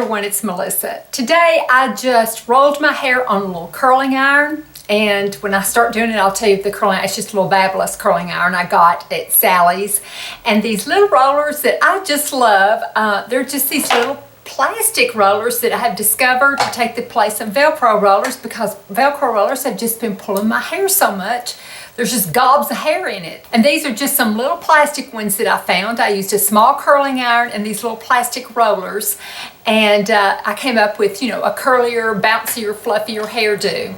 everyone, it's Melissa. Today I just rolled my hair on a little curling iron, and when I start doing it I'll tell you the curling iron, it's just a little Babyless curling iron I got at Sally's. And these little rollers that I just love, they're just these little plastic rollers that I have discovered to take the place of Velcro rollers, because Velcro rollers have just been pulling my hair so much. There's just gobs of hair in it. And these are just some little plastic ones that I found. I used a small curling iron and these little plastic rollers. And I came up with, you know, a curlier, bouncier, fluffier hairdo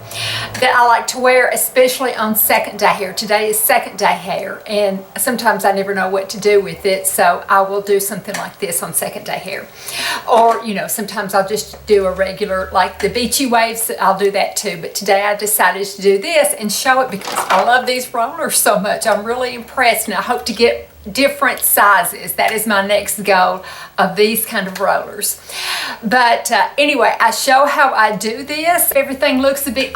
that I like to wear, especially on second day hair. Today is second day hair, and sometimes I never know what to do with it, so I will do something like this on second day hair. Or, you know, sometimes I'll just do a regular, like the beachy waves, I'll do that too. But today I decided to do this and show it because I love these rollers so much. I'm really impressed, and I hope to get different sizes. That is my next goal of these kind of rollers. But anyway, I show how I do this. Everything looks a bit,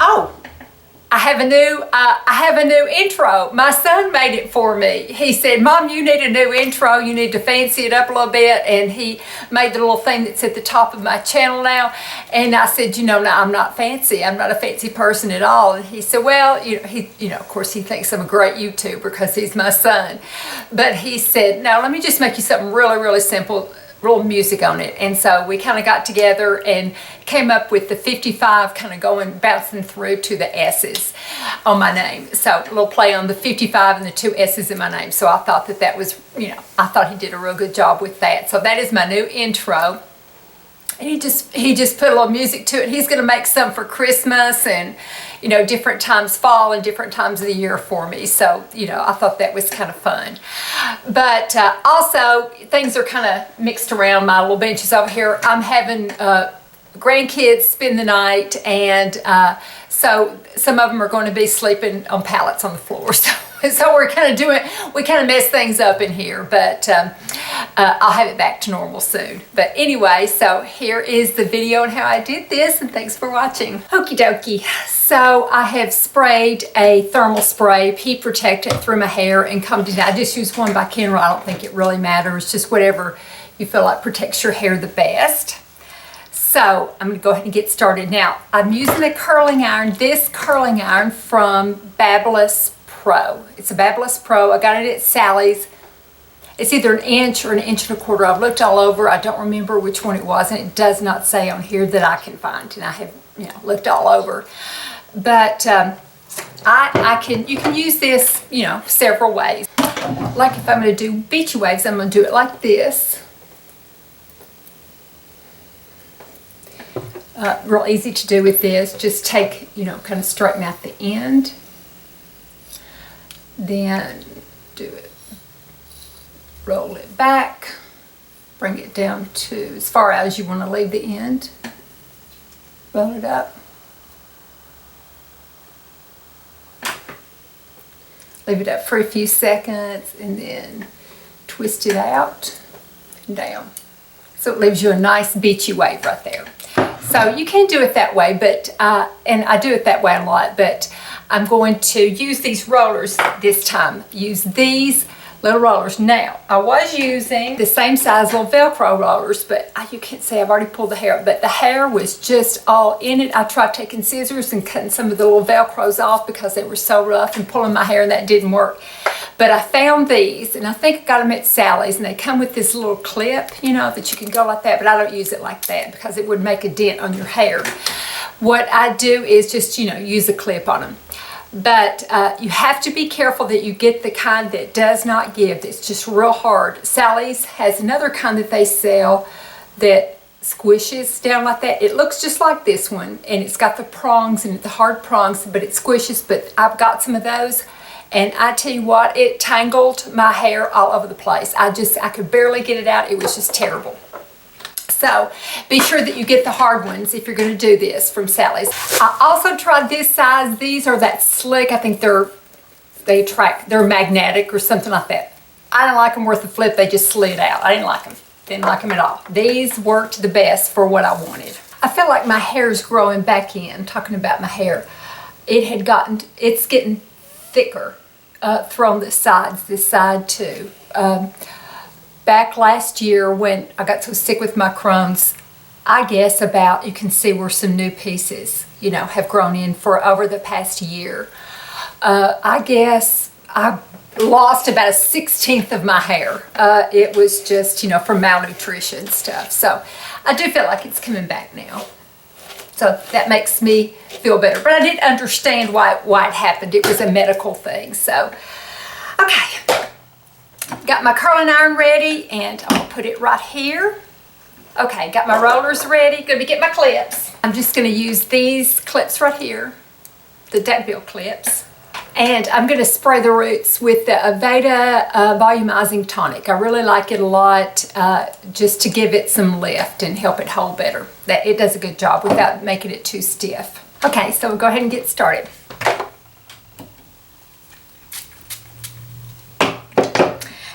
I have a new intro. My son made it for me. He said, "Mom, you need a new intro. You need to fancy it up a little bit." And he made the little thing that's at the top of my channel now. And I said, "You know, no, I'm not fancy. I'm not a fancy person at all." And he said, "Well, of course he thinks I'm a great YouTuber because he's my son." But he said, "No, let me just make you something really, really simple, real music on it." And so we kind of got together and came up with the 55 kind of bouncing through to the S's on my name. So a little play on the 55 and the two S's in my name. So I thought that was, I thought he did a real good job with that. So that is my new intro. And he just put a little music to it. He's going to make some for Christmas and, different times fall and different times of the year for me. So, I thought that was kind of fun. But also, things are kind of mixed around my little benches over here. I'm having grandkids spend the night, and so some of them are going to be sleeping on pallets on the floor. So we kind of mess things up in here, but I'll have it back to normal soon. But anyway, so here is the video on how I did this, and thanks for watching. Okie dokie. So I have sprayed a thermal spray, heat protectant through my hair and combed it down. I just use one by Kenra. I don't think it really matters, just whatever you feel like protects your hair the best. So I'm going to go ahead and get started. Now, I'm using a curling iron, this curling iron from Babyless Pro. It's a Babyless Pro. I got it at Sally's. It's either an inch or an inch and a quarter. I've looked all over. I don't remember which one it was, and it does not say on here that I can find. And I have, looked all over. But you can use this, several ways. Like if I'm going to do beachy waves, I'm going to do it like this. Real easy to do with this. Just take, kind of straighten out the end. Then do it. Roll it back. Bring it down to as far out as you want to leave the end. Roll it up. Leave it up for a few seconds and then twist it out and down. So it leaves you a nice beachy wave right there. So you can do it that way, but and I do it that way a lot, but I'm going to use these rollers this time. Use these little rollers. Now, I was using the same size little Velcro rollers, but you can't see, I've already pulled the hair, but the hair was just all in it. I tried taking scissors and cutting some of the little Velcros off because they were so rough and pulling my hair, and that didn't work. But I found these, and I think I got them at Sally's, and they come with this little clip, that you can go like that, but I don't use it like that because it would make a dent on your hair. What I do is just, use a clip on them. But you have to be careful that you get the kind that does not give. It's just real hard. Sally's has another kind that they sell that squishes down like that. It looks just like this one, and it's got the prongs and the hard prongs, but it squishes. But I've got some of those, and I tell you what, it tangled my hair all over the place. I could barely get it out. It was just terrible. So be sure that you get the hard ones if you're going to do this from Sally's. I also tried this size. These are that slick. I think they're magnetic or something like that. I didn't like them worth the flip. They just slid out. I didn't like them. Didn't like them at all. These worked the best for what I wanted. I feel like my hair is growing back in. Talking about my hair, it's getting thicker from the sides. This side too. Back last year when I got so sick with my Crohn's, I guess about, you can see where some new pieces, you know, have grown in for over the past year. I guess I lost about 1/16 of my hair. It was just, you know, from malnutrition stuff. So I do feel like it's coming back now. So that makes me feel better. But I didn't understand why it happened. It was a medical thing. So, okay. Got my curling iron ready, and I'll put it right here. Okay, got my rollers ready. Gonna be getting my clips. I'm just gonna use these clips right here, the duckbill clips. And I'm gonna spray the roots with the Aveda Volumizing Tonic. I really like it a lot, just to give it some lift and help it hold better. It does a good job without making it too stiff. Okay, so we'll go ahead and get started.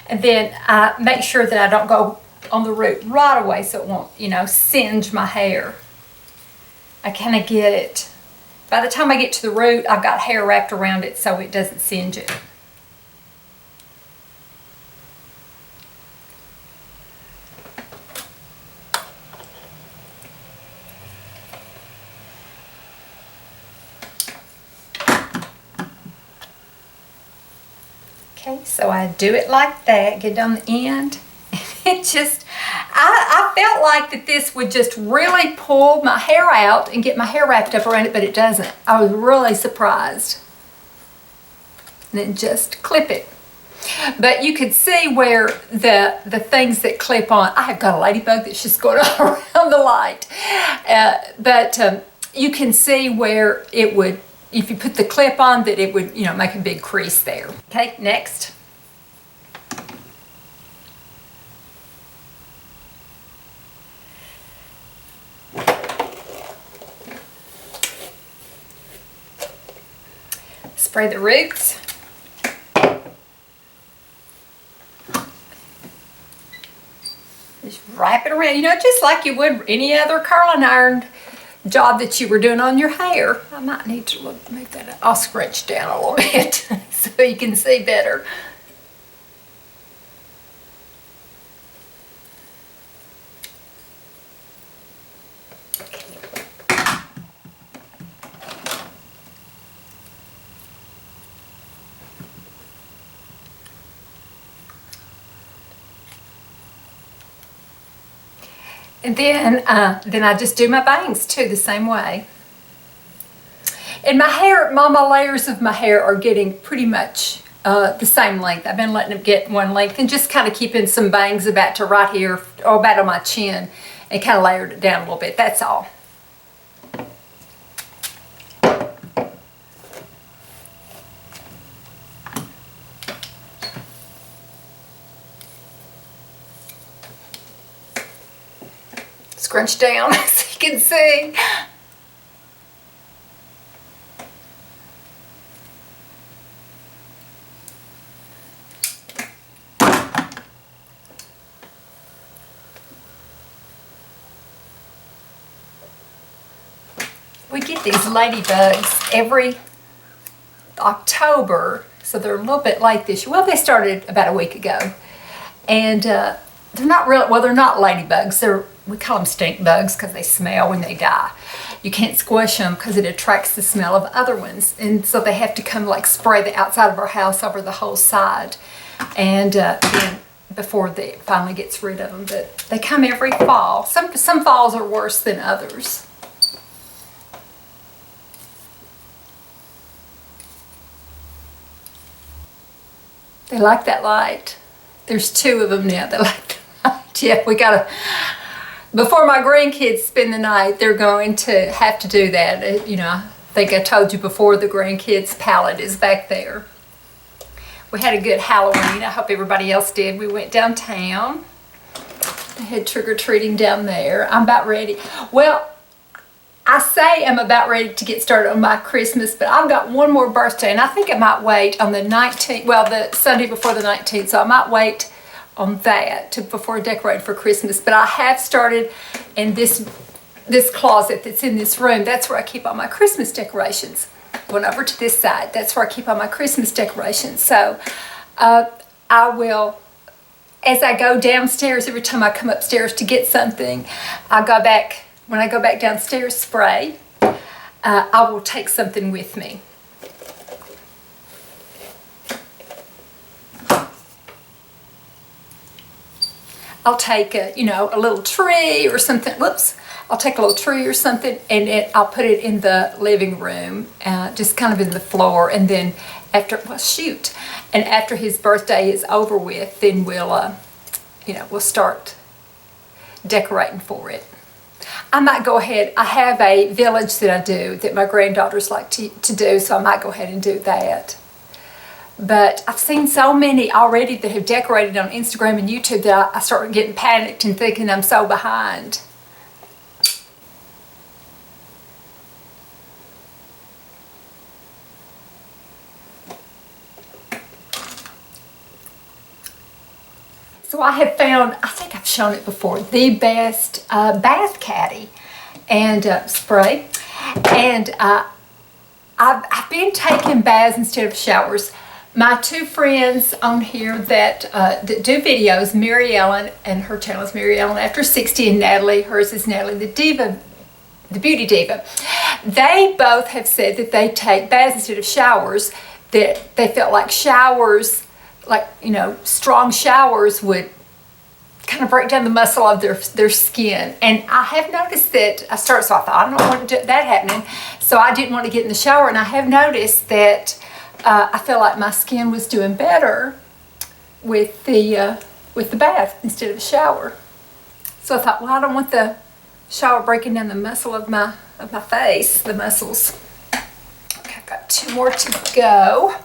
And then make sure that I don't go on the root right away so it won't, you know, singe my hair. I kind of get it. By the time I get to the root, I've got hair wrapped around it so it doesn't singe it. Okay, so I do it like that, get it on the end. It just, I felt like that this would just really pull my hair out and get my hair wrapped up around it, but it doesn't. I was really surprised. And then just clip it. But you could see where the things that clip on, I have got a ladybug that's just going around the light. You can see where it would, if you put the clip on, that it would, you know, make a big crease there. Okay, next. Spray the roots. Just wrap it around, you know, just like you would any other curling iron job that you were doing on your hair. I might need to move that up. I'll scrunch down a little bit so you can see better. And then I just do my bangs too, the same way. And my hair, all my layers of my hair are getting pretty much the same length. I've been letting them get one length and just kind of keeping some bangs about to right here or about on my chin and kind of layered it down a little bit. That's all. Scrunch down so you can see. We get these ladybugs every October, so they're a little bit late this year. Well, they started about a week ago. And they're not real, well, they're not ladybugs. We call them stink bugs because they smell when they die. You can't squish them because it attracts the smell of other ones. And so they have to come like spray the outside of our house over the whole side. And then before it finally gets rid of them. But they come every fall. Some falls are worse than others. They like that light. There's 2 of them now that like the light. Yeah, we gotta, before my grandkids spend the night, they're going to have to do that. You know, I think I told you before, the grandkids palette is back there. We had a good Halloween. I hope everybody else did. We went downtown. I had trick-or-treating down there. I'm about ready. Well, I say I'm about ready to get started on my Christmas, but I've got one more birthday, and I think I might wait on the 19th, well, the Sunday before the 19th, so I might wait on that before I decorate for Christmas. But I have started in this closet that's in this room. That's where I keep all my Christmas decorations. Going over to this side, that's where I keep all my Christmas decorations. So I will as I go downstairs, every time I come upstairs to get something, when I go back downstairs spray, I will take something with me. I'll take a little tree or something. Whoops. I'll take a little tree or something, and I'll put it in the living room, just kind of in the floor. And then after his birthday is over with, then we'll start decorating for it. I might go ahead. I have a village that I do that my granddaughters like to do, so I might go ahead and do that. But I've seen so many already that have decorated on Instagram and YouTube that I start getting panicked and thinking I'm so behind. So I have found, I think I've shown it before, the best bath caddy and spray. And I've been taking baths instead of showers. My two friends on here that do videos, Mary Ellen, and her channel is Mary Ellen After 60, and Natalie, hers is Natalie the Beauty Diva. They both have said that they take baths instead of showers, that they felt like showers, strong showers would kind of break down the muscle of their skin. And I have noticed that so I thought, I don't want that happening. So I didn't want to get in the shower, and I have noticed that I feel like my skin was doing better with the bath instead of a shower. So I thought, well, I don't want the shower breaking down the muscle of my face, the muscles. Okay, I've got 2 more to go.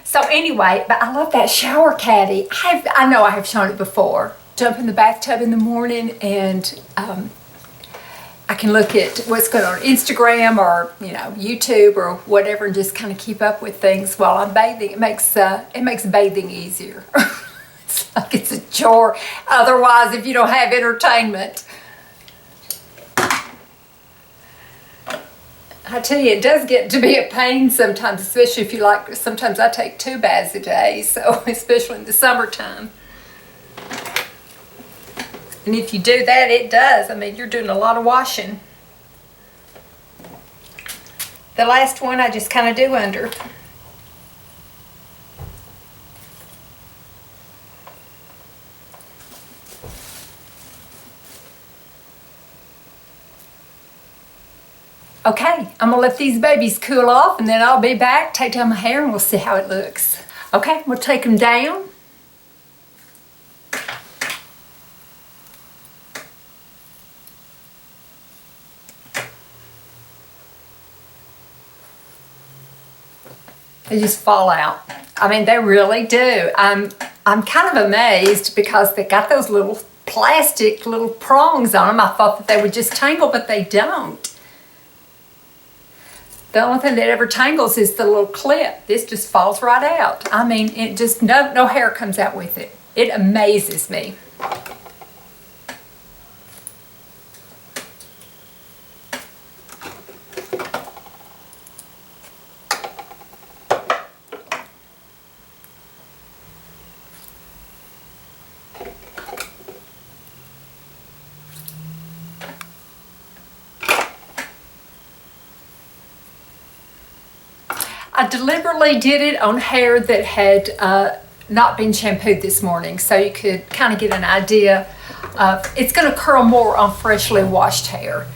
So anyway, but I love that shower caddy. I know I have shown it before. Jump in the bathtub in the morning, and I can look at what's going on Instagram or YouTube or whatever, and just kind of keep up with things while I'm bathing. It makes bathing easier. It's like it's a chore. Otherwise, if you don't have entertainment, I tell you, it does get to be a pain sometimes, especially if you like. Sometimes I take 2 baths a day, so especially in the summertime. And if you do that, it does. I mean, you're doing a lot of washing. The last one I just kind of do under. Okay, I'm gonna let these babies cool off, and then I'll be back, take down my hair, and we'll see how it looks. Okay, we'll take them down. They just fall out. I mean, they really do. I'm kind of amazed because they got those little plastic little prongs on them. I thought that they would just tangle, but they don't. The only thing that ever tangles is the little clip. This just falls right out. I mean, it just, no hair comes out with it. It amazes me. I deliberately did it on hair that had not been shampooed this morning, so you could kind of get an idea of, it's going to curl more on freshly washed hair,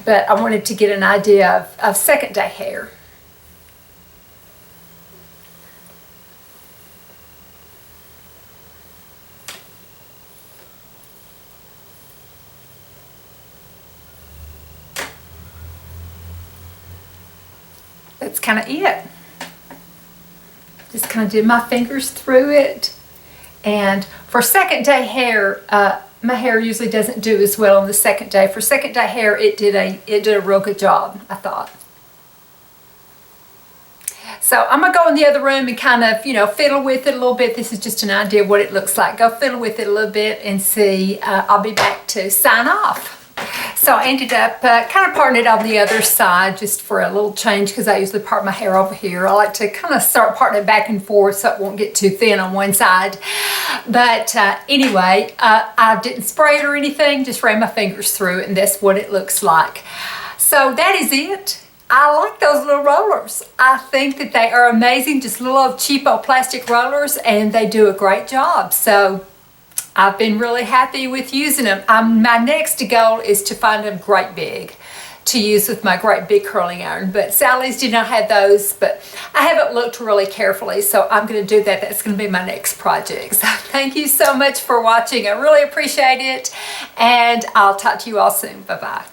but I wanted to get an idea of second day hair. That's kind of it. Just kind of did my fingers through it. And for second day hair, my hair usually doesn't do as well on the second day. For second day hair, it did a real good job, I thought. So I'm gonna go in the other room and kind of, fiddle with it a little bit. This is just an idea of what it looks like. Go fiddle with it a little bit and see. I'll be back to sign off. So I ended up kind of parting it on the other side just for a little change because I usually part my hair over here. I like to kind of start parting it back and forth so it won't get too thin on one side. But anyway, I didn't spray it or anything, just ran my fingers through it, and that's what it looks like. So that is it. I like those little rollers. I think that they are amazing, just little cheapo plastic rollers, and they do a great job. So I've been really happy with using them. My next goal is to find them great big to use with my great big curling iron, but Sally's did not have those, but I haven't looked really carefully, so I'm going to do that. That's going to be my next project. So thank you so much for watching. I really appreciate it, and I'll talk to you all soon. Bye-bye.